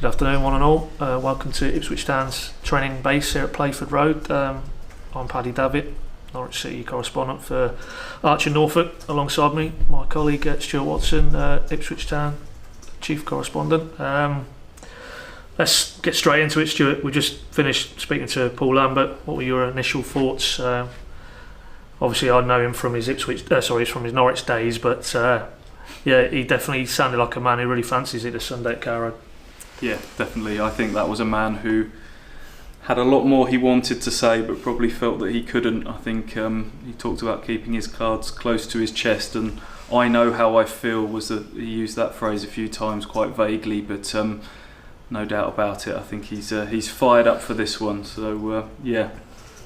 Good afternoon, one and all. Welcome to Ipswich Town's training base here at Playford Road. I'm Paddy, Davitt, Norwich City correspondent for Archer Norfolk. Alongside me, my colleague Stuart Watson, Ipswich Town chief correspondent. Let's get straight into it, Stuart. We just finished speaking to Paul Lambert. What were your initial thoughts? Obviously, I know him from his from his Norwich days, but yeah, he definitely sounded like a man who really fancies it this Sunday at Carrow Road. Yeah, definitely. I think that was a man who had a lot more he wanted to say, but probably felt that he couldn't. I think he talked about keeping his cards close to his chest, and I know how I feel was that he used that phrase a few times quite vaguely, but no doubt about it. I think he's fired up for this one. So yeah,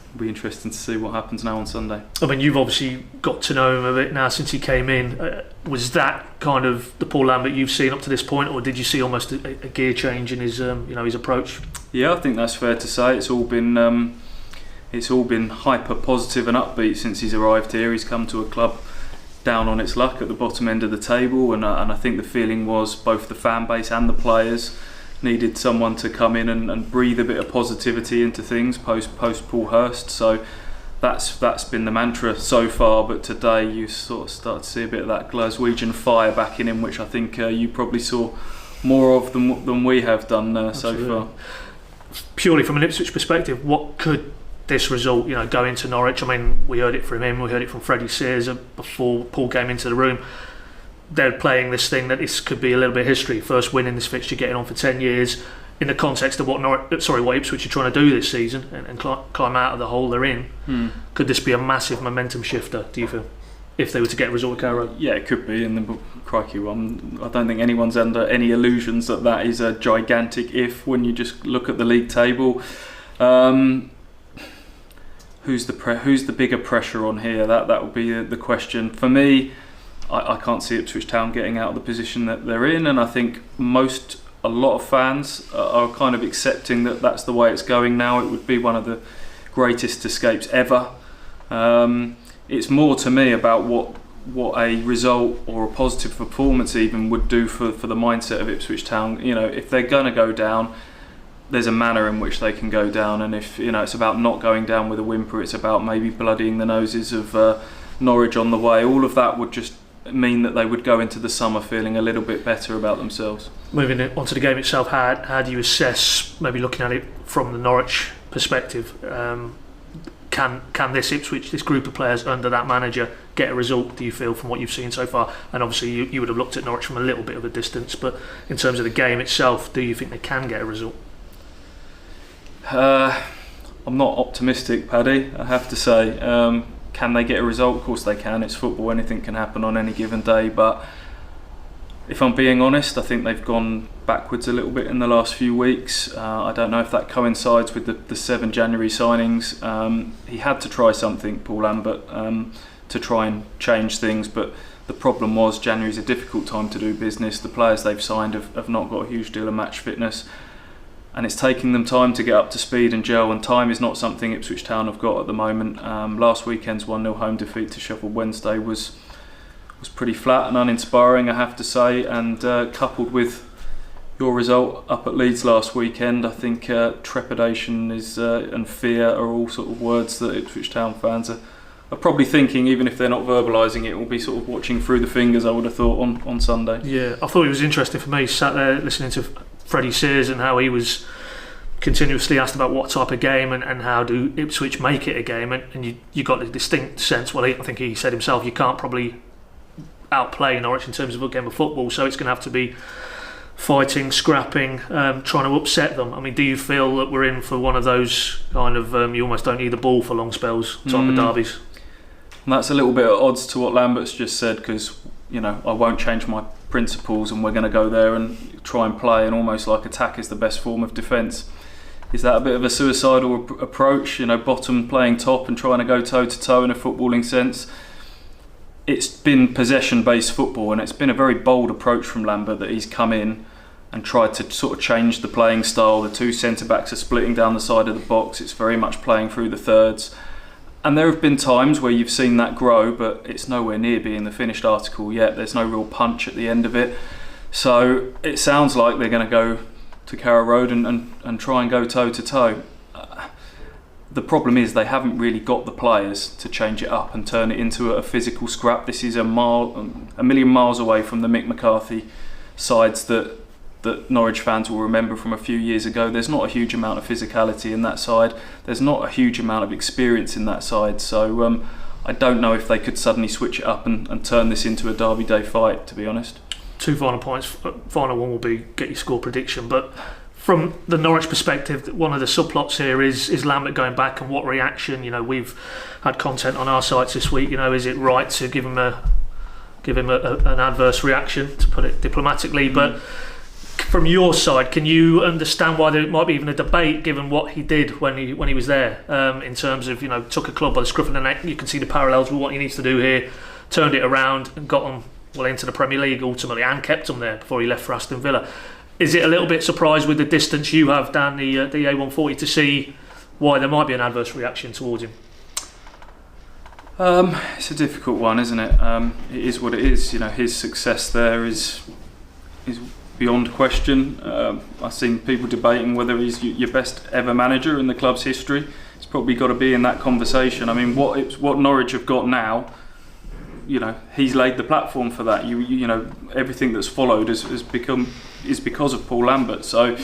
it'll be interesting to see what happens now on Sunday. I mean, you've obviously got to know him a bit now since he came in. Was that kind of the Paul Lambert you've seen up to this point, or did you see almost a gear change in his his approach? Yeah, I think that's fair to say. It's all been hyper positive and upbeat since he's arrived here. He's come to a club down on its luck at the bottom end of the table, and I think the feeling was both the fan base and the players needed someone to come in and breathe a bit of positivity into things post Paul Hurst. So that's been the mantra so far, but today you sort of start to see a bit of that Glaswegian fire back in him, which I think you probably saw more of than we have done so far. Purely from an Ipswich perspective, what could this result go into Norwich? I mean, we heard it from him, we heard it from Freddie Sears before Paul came into the room. They're playing this thing that this could be a little bit of history. First win in this fixture, getting on for 10 years. In the context of what Ipswich are trying to do this season and climb out of the hole they're in, could this be a massive momentum shifter, do you feel, if they were to get a result at Carrow Road? Yeah, it could be. And crikey, I don't think anyone's under any illusions that is a gigantic if when you just look at the league table. Who's the bigger pressure on here? That would be the question. For me, I can't see Ipswich Town getting out of the position that they're in, and I think a lot of fans are kind of accepting that that's the way it's going now. It would be one of the greatest escapes ever. It's more to me about what a result or a positive performance even would do for the mindset of Ipswich Town. If they're going to go down, there's a manner in which they can go down, and if it's about not going down with a whimper, it's about maybe bloodying the noses of Norwich on the way. All of that would just mean that they would go into the summer feeling a little bit better about themselves. Moving on to the game itself, how do you assess, maybe looking at it from the Norwich perspective, can this group of players under that manager get a result, do you feel, from what you've seen so far? And obviously you would have looked at Norwich from a little bit of a distance, but in terms of the game itself, do you think they can get a result? I'm not optimistic, Paddy, I have to say. Can they get a result? Of course they can. It's football, anything can happen on any given day, but if I'm being honest, I think they've gone backwards a little bit in the last few weeks. I don't know if that coincides with the 7 January signings. He had to try something, Paul Lambert, to try and change things, but the problem was January's a difficult time to do business. The players they've signed have not got a huge deal of match fitness, and it's taking them time to get up to speed and gel, and time is not something Ipswich Town have got at the moment. Last weekend's 1-0 home defeat to Sheffield Wednesday was pretty flat and uninspiring, I have to say, and coupled with your result up at Leeds last weekend, I think trepidation and fear are all sort of words that Ipswich Town fans are probably thinking, even if they're not verbalising it, will be sort of watching through the fingers, I would have thought, on Sunday. Yeah, I thought it was interesting for me, sat there listening to Freddie Sears and how he was continuously asked about what type of game and how do Ipswich make it a game, and you got a distinct sense, well, I think he said himself, you can't probably outplay Norwich in terms of a game of football, so it's going to have to be fighting, scrapping, trying to upset them. I mean, do you feel that we're in for one of those kind of you almost don't need the ball for long spells type of derbies? And that's a little bit at odds to what Lambert's just said, because I won't change my principles and we're going to go there and try and play, and almost like attack is the best form of defence. Is that a bit of a suicidal approach? Bottom playing top and trying to go toe to toe in a footballing sense. It's been possession-based football, and it's been a very bold approach from Lambert that he's come in and tried to sort of change the playing style. The two centre-backs are splitting down the side of the box. It's very much playing through the thirds. And there have been times where you've seen that grow, but it's nowhere near being the finished article yet. There's no real punch at the end of it. So it sounds like they're going to go to Carrow Road and try and go toe to toe. The problem is they haven't really got the players to change it up and turn it into a physical scrap. This is a million miles away from the Mick McCarthy sides that Norwich fans will remember from a few years ago. There's not a huge amount of physicality in that side. There's not a huge amount of experience in that side. So I don't know if they could suddenly switch it up and turn this into a Derby Day fight, to be honest. 2 final points. Final one will be get your score prediction, but from the Norwich perspective, one of the subplots here is Lambert going back and what reaction. We've had content on our sites this week. Is it right to give him an adverse reaction, to put it diplomatically? But from your side, can you understand why there might be even a debate given what he did when he was there, in terms of took a club by the scruff of the neck? You can see the parallels with what he needs to do here, turned it around and got them into the Premier League ultimately, and kept them there before he left for Aston Villa. Is it a little bit surprised with the distance you have down the A140 to see why there might be an adverse reaction towards him? It's a difficult one, isn't it? It is what it is. His success there is beyond question. I've seen people debating whether he's your best ever manager in the club's history. It's probably got to be in that conversation. I mean, what Norwich have got now, he's laid the platform for that. Everything that's followed is because of Paul Lambert. So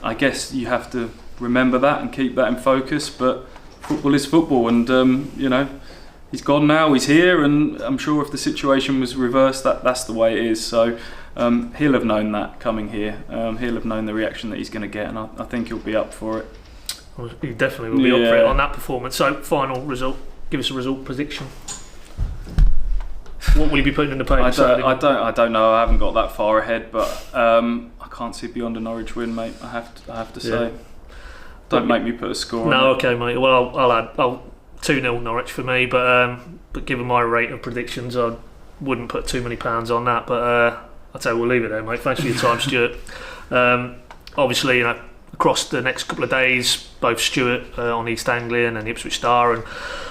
I guess you have to remember that and keep that in focus. But football is football, and he's gone now. He's here, and I'm sure if the situation was reversed, that's the way it is. So he'll have known that coming here. He'll have known the reaction that he's going to get, and I think he'll be up for it. Well, he definitely will be up for it on that performance. So final result. Give us a result prediction. What will you be putting in the paper? I don't know. I haven't got that far ahead, but I can't see beyond a Norwich win, mate. I have to say. Don't make me put a score. No, okay, mate. Well, I'll add 2-0 Norwich for me, but given my rate of predictions, I wouldn't put too many pounds on that. But I'll tell you, we'll leave it there, mate. Thanks for your time, Stuart. Obviously, across the next couple of days, both Stuart on East Anglian and Ipswich Town, and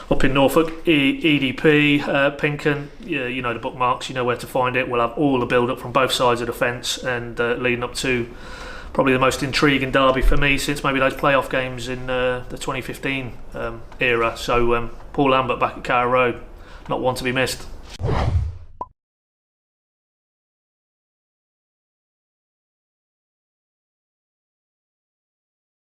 up in Norfolk, EDP, PinkUn, you know the bookmarks, you know where to find it. We'll have all the build-up from both sides of the fence, and leading up to probably the most intriguing derby for me since maybe those playoff games in the 2015 era. So Paul Lambert back at Carrow Road, not one to be missed.